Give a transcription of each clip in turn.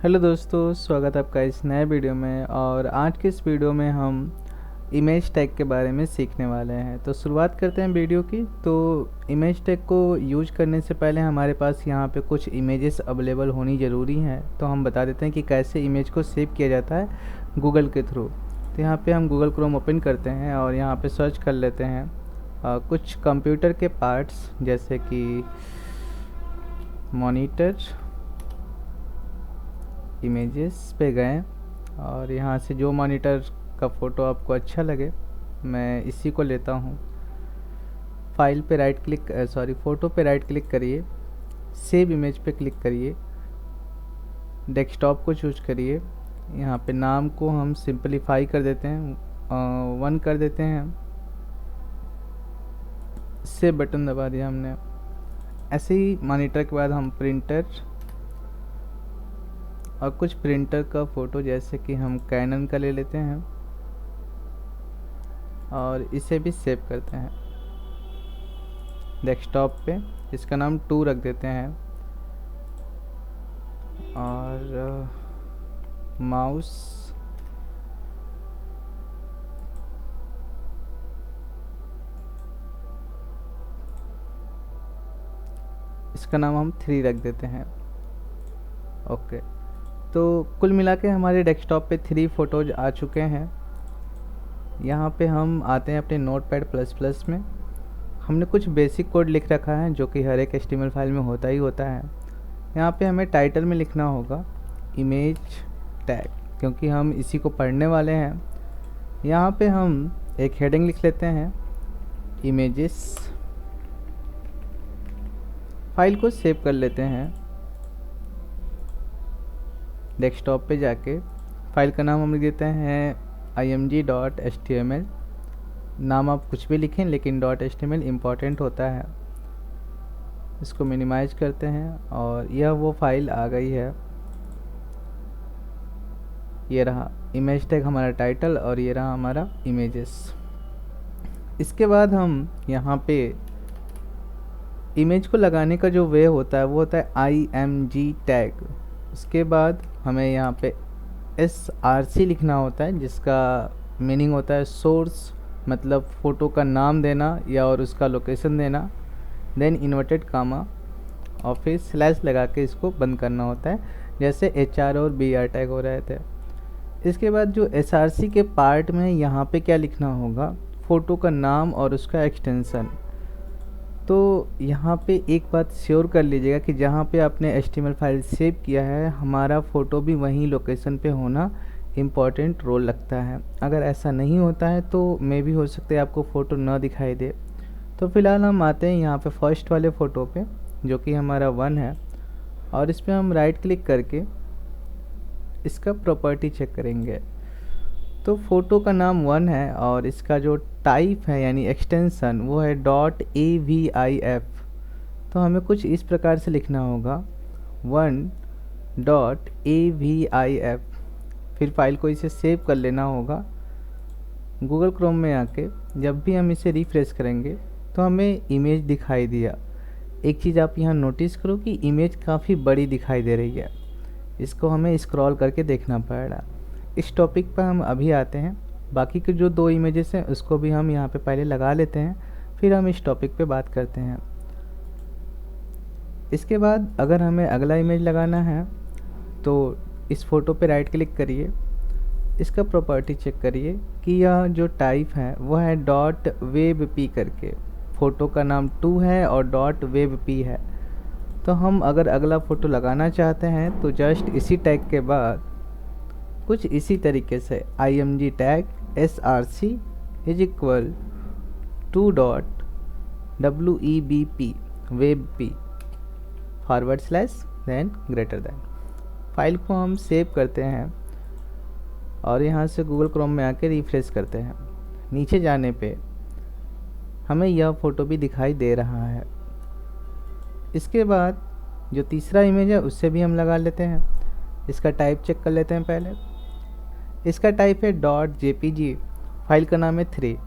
Hello दोस्तों, स्वागत है आपका इस नए वीडियो में। और आज के इस वीडियो में हम इमेज टैग के बारे में सीखने वाले हैं। तो शुरुआत करते हैं वीडियो की। तो इमेज टैग को यूज करने से पहले हमारे पास यहाँ पे कुछ इमेजेस अवेलेबल होनी ज़रूरी हैं। तो हम बता देते हैं कि कैसे इमेज को सेव किया जाता है गूगल के थ्रू। तो यहाँ पे हम गूगल क्रोम ओपन करते हैं और यहाँ पे सर्च कर लेते हैं कुछ कंप्यूटर के पार्ट्स, जैसे कि मॉनिटर, इमेजेस पे गए और यहाँ से जो मॉनिटर का फ़ोटो आपको अच्छा लगे मैं इसी को लेता हूँ। फाइल पे राइट क्लिक फ़ोटो पे राइट क्लिक करिए, सेव इमेज पे क्लिक करिए, डेस्कटॉप को चूज करिए। यहाँ पे नाम को हम सिंपलीफाई कर देते हैं, 1 कर देते हैं। सेव बटन दबा दिया हमने। ऐसे ही मॉनिटर के बाद हम प्रिंटर और कुछ प्रिंटर का फ़ोटो, जैसे कि हम कैनन का ले लेते हैं और इसे भी सेव करते हैं डेस्कटॉप पे। इसका नाम 2 रख देते हैं और माउस इसका नाम हम 3 रख देते हैं। ओके, तो कुल मिला के हमारे डेस्कटॉप पे 3 फ़ोटोज़ आ चुके हैं। यहाँ पे हम आते हैं अपने नोटपैड प्लस प्लस में। हमने कुछ बेसिक कोड लिख रखा है जो कि हर एक HTML फाइल में होता ही होता है। यहाँ पे हमें टाइटल में लिखना होगा इमेज टैग, क्योंकि हम इसी को पढ़ने वाले हैं। यहाँ पे हम एक हेडिंग लिख लेते हैं इमेजेस। फाइल को सेव कर लेते हैं डेस्कटॉप पे जाके। फाइल का नाम हम लिख देते हैं img.html। नाम आप कुछ भी लिखें, लेकिन .html इम्पॉर्टेंट होता है। इसको मिनिमाइज करते हैं और यह वो फाइल आ गई है। ये रहा इमेज टैग हमारा टाइटल और ये रहा हमारा इमेजेस। इसके बाद हम यहाँ पे इमेज को लगाने का जो वे होता है वो होता है img टैग। उसके बाद हमें यहाँ पे src लिखना होता है, जिसका मीनिंग होता है सोर्स, मतलब फ़ोटो का नाम देना या और उसका लोकेशन देना। देन इन्वर्टेड कामा और फिर स्लैश लगा के इसको बंद करना होता है, जैसे HR और BR टैग हो रहे थे। इसके बाद जो src के पार्ट में यहाँ पे क्या लिखना होगा, फ़ोटो का नाम और उसका एक्सटेंशन। तो यहाँ पे एक बात श्योर कर लीजिएगा कि जहाँ पे आपने HTML फाइल सेव किया है हमारा फ़ोटो भी वहीं लोकेशन पे होना इम्पॉर्टेंट रोल लगता है। अगर ऐसा नहीं होता है तो मे भी हो सकता है आपको फ़ोटो ना दिखाई दे। तो फ़िलहाल हम आते हैं यहाँ पे फर्स्ट वाले फ़ोटो पे, जो कि हमारा 1 है, और इस पर हम राइट क्लिक करके इसका प्रॉपर्टी चेक करेंगे। तो फ़ोटो का नाम 1 है और इसका जो टाइप है यानी एक्सटेंशन वो है .avif। तो हमें कुछ इस प्रकार से लिखना होगा 1.avif। फिर फाइल को इसे सेव कर लेना होगा। गूगल क्रोम में आके जब भी हम इसे रिफ्रेश करेंगे तो हमें इमेज दिखाई दिया। एक चीज़ आप यहाँ नोटिस करो कि इमेज काफ़ी बड़ी दिखाई दे रही है, इसको हमें स्क्रॉल करके देखना पड़ेगा। इस टॉपिक पर हम अभी आते हैं। बाकी के जो 2 इमेजेस हैं उसको भी हम यहाँ पे पहले लगा लेते हैं, फिर हम इस टॉपिक पे बात करते हैं। इसके बाद अगर हमें अगला इमेज लगाना है तो इस फ़ोटो पे राइट क्लिक करिए, इसका प्रॉपर्टी चेक करिए कि यह जो टाइप है वो है .webp करके। फ़ोटो का नाम 2 है और .webp है। तो हम अगर अगला फ़ोटो लगाना चाहते हैं तो जस्ट इसी टैग के बाद कुछ इसी तरीके से img tag src is equal .webp / then greater than. File को हम सेव करते हैं और यहाँ से गूगल क्रोम में आके रिफ्रेश करते हैं। नीचे जाने पे हमें यह फ़ोटो भी दिखाई दे रहा है। इसके बाद जो तीसरा इमेज है उससे भी हम लगा लेते हैं। इसका टाइप चेक कर लेते हैं पहले। इसका टाइप है .jpg, फाइल का नाम है 3।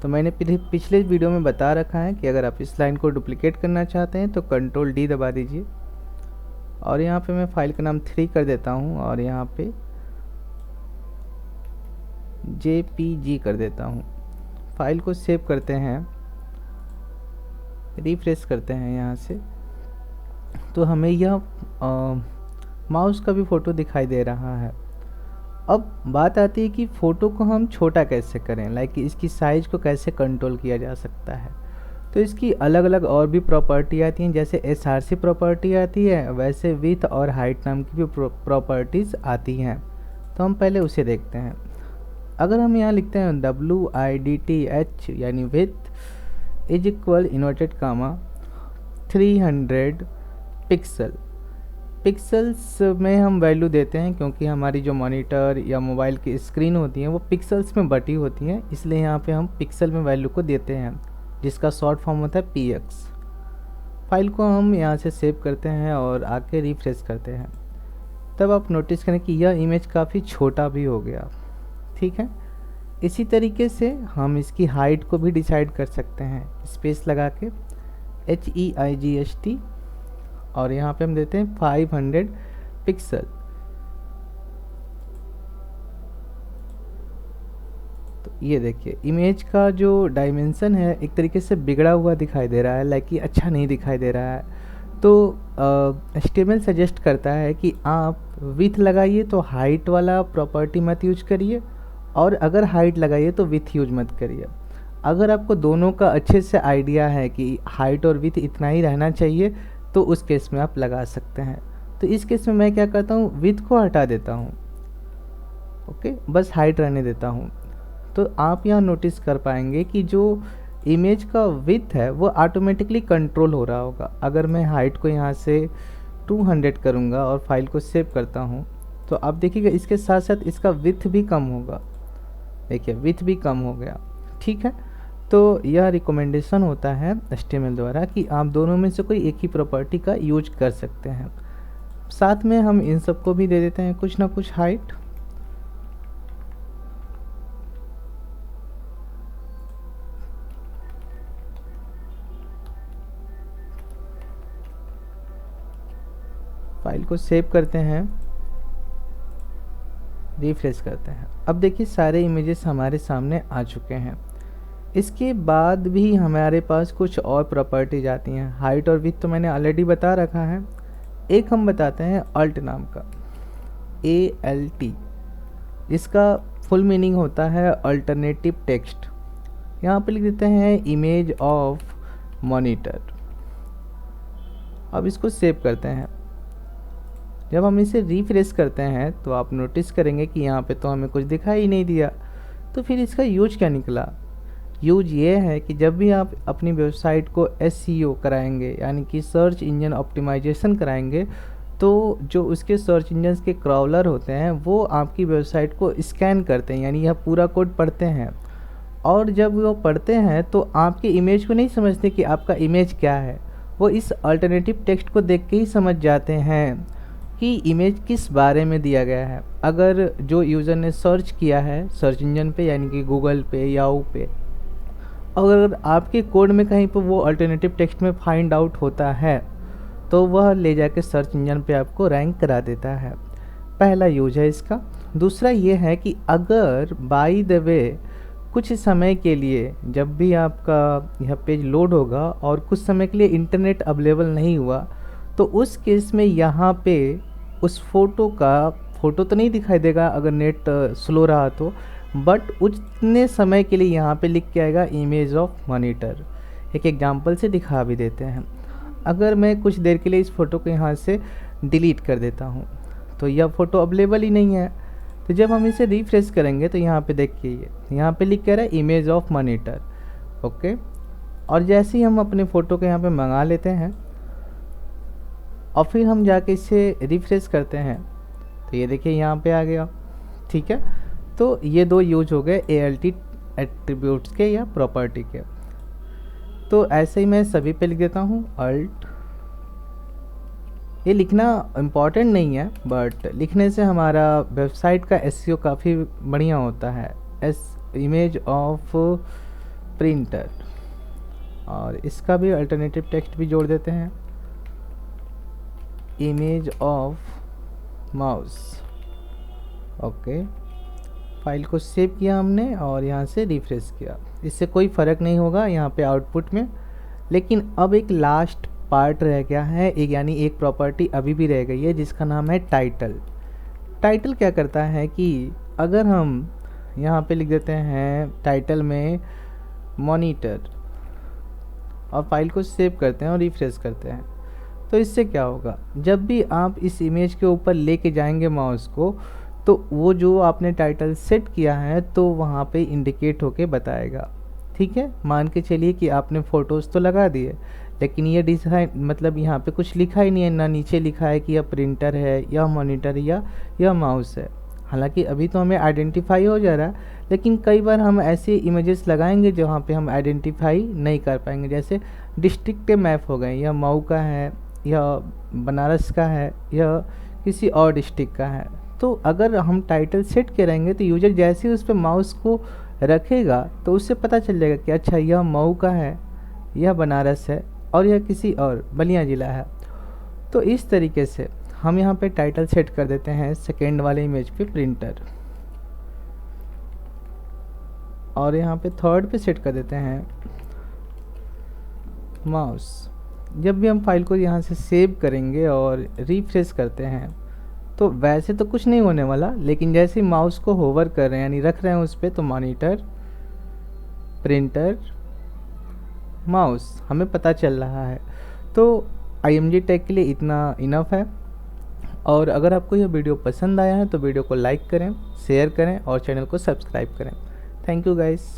तो मैंने पिछले वीडियो में बता रखा है कि अगर आप इस लाइन को डुप्लिकेट करना चाहते हैं तो Ctrl D दबा दीजिए। और यहाँ पे मैं फाइल का नाम 3 कर देता हूँ और यहाँ पे JPG कर देता हूँ। फाइल को सेव करते हैं, रिफ्रेश करते हैं यहाँ से, तो हमें यह माउस का भी फ़ोटो दिखाई दे रहा है। अब बात आती है कि फ़ोटो को हम छोटा कैसे करें, लाइक इसकी साइज़ को कैसे कंट्रोल किया जा सकता है। तो इसकी अलग अलग और भी प्रॉपर्टी आती हैं, जैसे SRC प्रॉपर्टी आती है, वैसे विथ और हाइट नाम की भी प्रॉपर्टीज़ आती हैं। तो हम पहले उसे देखते हैं। अगर हम यहाँ लिखते हैं WIDTH यानी width is equal inverted comma 300 pixel. Pixels में हम वैल्यू देते हैं क्योंकि हमारी जो मॉनिटर या मोबाइल की स्क्रीन होती हैं वो पिक्सल्स में बटी होती हैं, इसलिए यहाँ पे हम पिक्सल में वैल्यू को देते हैं, जिसका शॉर्ट फॉर्म होता है PX। फाइल को हम यहाँ से सेव करते हैं और आके रिफ्रेश करते हैं। तब आप नोटिस करें कि यह इमेज काफ़ी छोटा भी हो गया। ठीक है, इसी तरीके से हम इसकी हाइट को भी डिसाइड कर सकते हैं, स्पेस लगा के HEIGHT और यहाँ पे हम देते हैं 500 पिक्सल। तो ये देखिए इमेज का जो डायमेंशन है एक तरीके से बिगड़ा हुआ दिखाई दे रहा है, लाइक कि अच्छा नहीं दिखाई दे रहा है। तो HTML सजेस्ट करता है कि आप विथ लगाइए तो हाइट वाला प्रॉपर्टी मत यूज करिए, और अगर हाइट लगाइए तो विथ यूज मत करिए। अगर आपको दोनों का अच्छे से आइडिया है कि हाइट और विथ इतना ही रहना चाहिए तो उस केस में आप लगा सकते हैं। तो इस केस में मैं क्या करता हूँ, विथ को हटा देता हूँ, ओके, बस हाइट रहने देता हूँ। तो आप यहाँ नोटिस कर पाएंगे कि जो इमेज का विथ है वो ऑटोमेटिकली कंट्रोल हो रहा होगा। अगर मैं हाइट को यहाँ से 200 करूँगा और फाइल को सेव करता हूँ तो आप देखिएगा इसके साथ साथ इसका विथ भी कम होगा। देखिए विथ भी कम हो गया। ठीक है, तो यह रिकमेंडेशन होता है HTML द्वारा कि आप दोनों में से कोई एक ही प्रॉपर्टी का यूज कर सकते हैं। साथ में हम इन सबको भी दे देते हैं कुछ ना कुछ हाइट। फाइल को सेव करते हैं, रिफ्रेश करते हैं। अब देखिए सारे इमेजेस हमारे सामने आ चुके हैं। इसके बाद भी हमारे पास कुछ और प्रॉपर्टीज आती हैं। हाइट और विथ तो मैंने ऑलरेडी बता रखा है। एक हम बताते हैं अल्ट नाम का, ALT। इसका फुल मीनिंग होता है अल्टरनेटिव टेक्स्ट। यहाँ पे लिख देते हैं इमेज ऑफ मॉनिटर। अब इसको सेव करते हैं। जब हम इसे रिफ्रेश करते हैं तो आप नोटिस करेंगे कि यहाँ पे तो हमें कुछ दिखाई ही नहीं दिया। तो फिर इसका यूज क्या निकला? यूज ये है कि जब भी आप अपनी वेबसाइट को SEO कराएंगे, यानी कि सर्च इंजन ऑप्टिमाइजेशन कराएंगे, तो जो उसके सर्च इंजन के क्रॉलर होते हैं वो आपकी वेबसाइट को स्कैन करते हैं, यानी यह पूरा कोड पढ़ते हैं। और जब वो पढ़ते हैं तो आपके इमेज को नहीं समझते कि आपका इमेज क्या है, वो इस अल्टरनेटिव टेक्स्ट को देख के ही समझ जाते हैं कि इमेज किस बारे में दिया गया है। अगर जो यूज़र ने सर्च किया है सर्च इंजन पे, यानी कि गूगल पे, याहू पे, अगर आपके कोड में कहीं पर वो अल्टरनेटिव टेक्स्ट में फाइंड आउट होता है तो वह ले जाके सर्च इंजन पे आपको रैंक करा देता है। पहला यूज है इसका। दूसरा ये है कि अगर बाय द वे कुछ समय के लिए जब भी आपका यह पेज लोड होगा और कुछ समय के लिए इंटरनेट अवेलेबल नहीं हुआ, तो उस केस में यहाँ पे उस फ़ोटो तो नहीं दिखाई देगा अगर नेट स्लो रहा तो, बट उतने समय के लिए यहाँ पे लिख के आएगा इमेज ऑफ मॉनिटर। एक एग्जांपल से दिखा भी देते हैं। अगर मैं कुछ देर के लिए इस फ़ोटो को यहाँ से डिलीट कर देता हूँ तो यह फ़ोटो अवेलेबल ही नहीं है। तो जब हम इसे रिफ्रेश करेंगे तो यहाँ पे देखिए यहाँ पे लिख के रहा है इमेज ऑफ मॉनिटर, ओके। और जैसे ही हम अपने फ़ोटो को यहाँ पे मंगा लेते हैं और फिर हम जाके इसे रिफ्रेश करते हैं तो ये देखिए यहाँ पे आ गया। ठीक है, तो ये दो यूज हो गए ALT एट्रीब्यूट्स के या प्रॉपर्टी के। तो ऐसे ही मैं सभी पे लिख देता हूँ अल्ट। ये लिखना इम्पॉर्टेंट नहीं है, बट लिखने से हमारा वेबसाइट का SEO काफ़ी बढ़िया होता है। इमेज ऑफ प्रिंटर, और इसका भी अल्टरनेटिव टेक्स्ट भी जोड़ देते हैं। Image of mouse. Okay, file को सेव किया हमने और यहाँ से रिफ्रेश किया। इससे कोई फ़र्क नहीं होगा यहाँ पे आउटपुट में। लेकिन अब एक लास्ट पार्ट रह गया है, एक यानी एक प्रॉपर्टी अभी भी रह गई है जिसका नाम है टाइटल। टाइटल क्या करता है कि अगर हम यहाँ पे लिख देते हैं टाइटल में मॉनिटर और फाइल को सेव करते हैं और रिफ्रेश करते हैं, तो इससे क्या होगा, जब भी आप इस इमेज के ऊपर लेके जाएंगे माउस को, तो वो जो आपने टाइटल सेट किया है तो वहाँ पे इंडिकेट होके बताएगा। ठीक है, मान के चलिए कि आपने फ़ोटोज़ तो लगा दिए, लेकिन ये डिज़ाइन मतलब यहाँ पे कुछ लिखा ही नहीं है, ना नीचे लिखा है कि यह प्रिंटर है या मॉनिटर या यह माउस है। हालांकि अभी तो हमें आइडेंटिफाई हो जा रहा है, लेकिन कई बार हम ऐसे इमेजेस लगाएंगे जहाँ पे हम आइडेंटिफाई नहीं कर पाएंगे। जैसे डिस्ट्रिक्ट के मैप हो गए, यह मऊ का है, यह बनारस का है, यह किसी और डिस्ट्रिक्ट का है। तो अगर हम टाइटल सेट करेंगे तो यूजर जैसे ही उस पर माउस को रखेगा तो उससे पता चल जाएगा कि अच्छा यह मऊ का है, यह बनारस है और यह किसी और बलिया ज़िला है। तो इस तरीके से हम यहाँ पे टाइटल सेट कर देते हैं सेकेंड वाले इमेज पे प्रिंटर, और यहाँ पे थर्ड पे सेट कर देते हैं माउस। जब भी हम फाइल को यहाँ से सेव करेंगे और रिफ्रेश करते हैं तो वैसे तो कुछ नहीं होने वाला, लेकिन जैसे ही माउस को होवर कर रहे हैं यानी रख रहे हैं उस पर, तो मॉनिटर, प्रिंटर, माउस हमें पता चल रहा है। तो IMG टैग के लिए इतना इनफ है। और अगर आपको यह वीडियो पसंद आया है तो वीडियो को लाइक करें, शेयर करें और चैनल को सब्सक्राइब करें। Thank you guys.